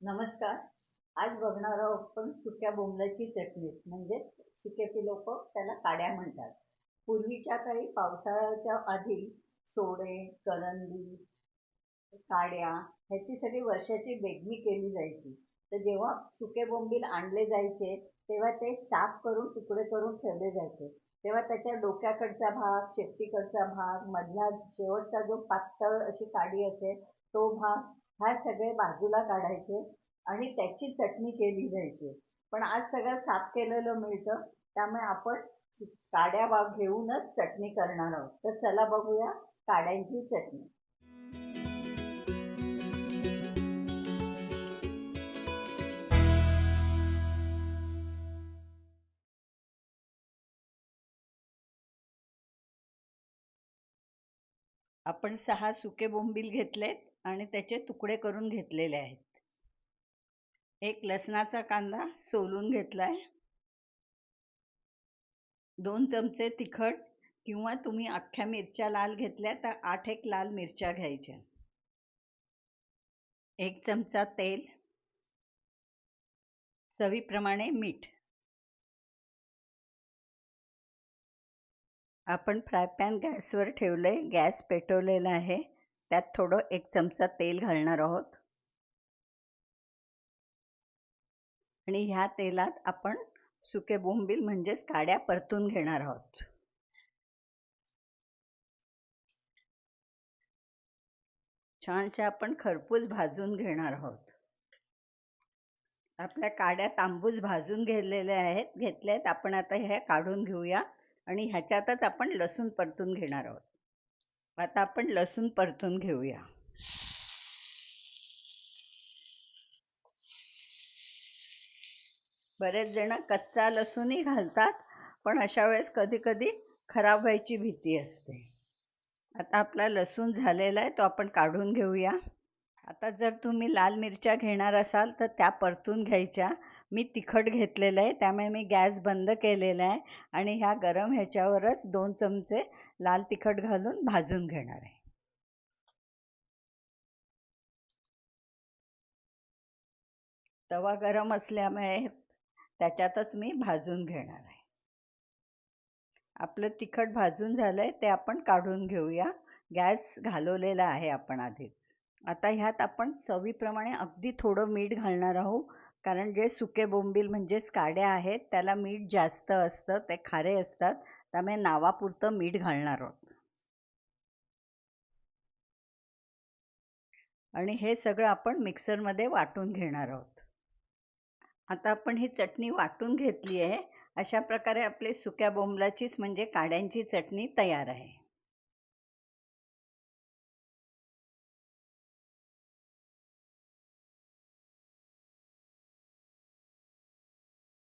नमस्कार. आज बघणार आहोत आपण सुक्या बोंबलाची चटणीच म्हणजे सुके लोक त्याला काड्या म्हणतात. पूर्वीच्या काळी पावसाळ्याच्या आधी सोडे, करंदी, काड्या ह्याची सगळी वर्षाची बेगमी केली जायची. तर जेव्हा सुके बोंबील आणले जायचे तेव्हा ते साफ करून तुकडे करून ठेवले जायचे. तेव्हा त्याच्या डोक्याकडचा भाग, शेपटीकडचा भाग, मधला शेवटचा जो पातळ अशी काडी असेल तो भाग, हा सगळे बाजूला काढायचे आणि त्याची चटणी केली जायची. पण आज सगळं साफ केलेलं मिळतं, त्यामुळे आपण काड्या घेऊनच चटणी करणार आहोत. तर चला बघूया काड्यांची चटणी. आपण 6 सुके बोंबील घेतलेत आणि त्याचे तुकडे करून घेतलेले आहेत. एक लसणाचा कांदा सोलून घेतलाय. 2 चमचे तिखट किंवा तुम्ही अख्ख्या मिरच्या लाल घेतल्या तर 8 लाल मिरच्या घ्यायच्या. 1 चमचा तेल, चवीप्रमाणे मीठ. आपण फ्राय पॅन गॅसवर ठेवलंय, गॅस पेटवलेला आहे. त्यात थोडं 1 चमचा तेल घालणार आहोत आणि ह्या तेलात आपण सुके बोंबील म्हणजेच काड्या परतून घेणार आहोत. छानसे आपण खरपूस भाजून घेणार आहोत. आपल्या काड्या तांबूस भाजून घेतल्यात. आपण आता ह्या काढून घेऊया आणि ह्याच्यातच आपण लसूण परतून घेणार आहोत. आता आपण लसूण परतून घेऊया. बरेच जण कच्चा लसूणही घालतात, पण अशा वेळेस कधी कधी खराब व्हायची भीती असते. आता आपला लसूण झालेला आहे, तो आपण काढून घेऊया. आता जर तुम्ही लाल मिरच्या घेणार असाल तर त्या परतून घ्यायच्या. मी तिखट घेतलेलं आहे, त्यामुळे मी गॅस बंद केलेला आहे आणि ह्या गरम ह्याच्यावरच 2 चमचे लाल तिखट घालून भाजून घेणार आहे. तवा गरम असल्यामुळे त्याच्यातच मी भाजून घेणार आहे. आपलं तिखट भाजून झालंय, ते आपण काढून घेऊया. गॅस घालवलेला आहे आपण आधीच. आता ह्यात आपण चवीप्रमाणे अगदी थोडं मीठ घालणार आहोत, कारण जे सुके बोंबील म्हणजेच काड्या आहेत त्याला मीठ जास्त असतं, ते खारे असतात, त्यामुळे नावापुरतं मीठ घालणार आहोत. आणि हे सगळं आपण मिक्सरमध्ये वाटून घेणार आहोत. आता आपण ही चटणी वाटून घेतली आहे. अशा प्रकारे आपली सुक्या बोंबलाचीच म्हणजे काड्यांची चटणी तयार आहे.